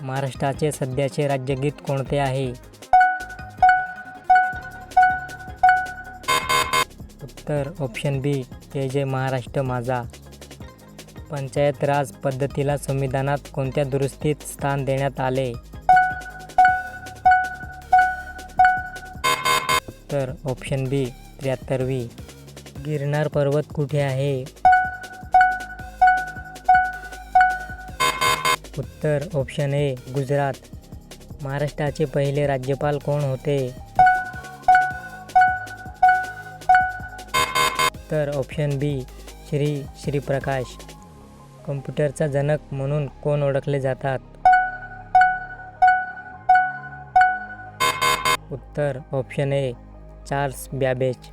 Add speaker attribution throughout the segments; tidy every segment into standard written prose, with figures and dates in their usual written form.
Speaker 1: महाराष्ट्राचे सध्याचे राज्यगीत कोणते आहे? उत्तर ऑप्शन बी जय जय महाराष्ट्र माझा. पंचायत राज पद्धतीला संविधानात कोणत्या दुरुस्तीत स्थान देण्यात आले? उत्तर ऑप्शन बी 73वी. गिरनार पर्वत कुठे आहे? उत्तर ऑप्शन ए गुजरात. महाराष्ट्राचे पहिले राज्यपाल कोण होते? उत्तर ऑप्शन बी श्रीप्रकाश. कम्प्युटरचा जनक म्हणून कोण ओळखले जातात? उत्तर ऑप्शन ए चार्ल्स बॅबेज.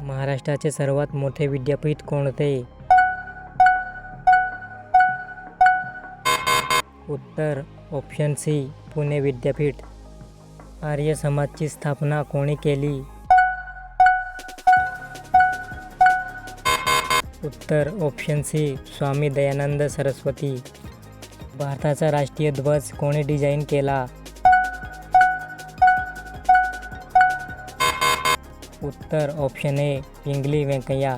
Speaker 1: महाराष्ट्राचे सर्वात मोठे विद्यापीठ कोणते? उत्तर ऑप्शन सी पुणे विद्यापीठ. आर्य समाजची स्थापना कोणी केली? उत्तर ऑप्शन सी स्वामी दयानंद सरस्वती. भारताचा राष्ट्रीय ध्वज कोणी डिझाईन केला? उत्तर ऑप्शन ए पिंगली व्यंकय्या.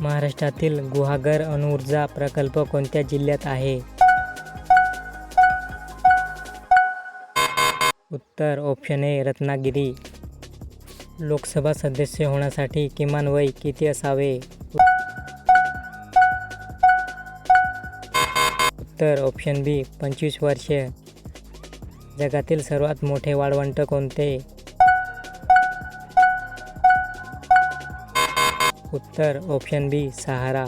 Speaker 1: महाराष्ट्रातील गुहागर अणुऊर्जा प्रकल्प कोणत्या जिल्ह्यात आहे? उत्तर ऑप्शन ए रत्नागिरी. लोकसभा सदस्य होण्यासाठी किमान वय किती असावे? उत्तर ऑप्शन बी 25 वर्षे. जगातील सर्वात मोठे वाळवंट कोणते? उत्तर ऑप्शन बी सहारा.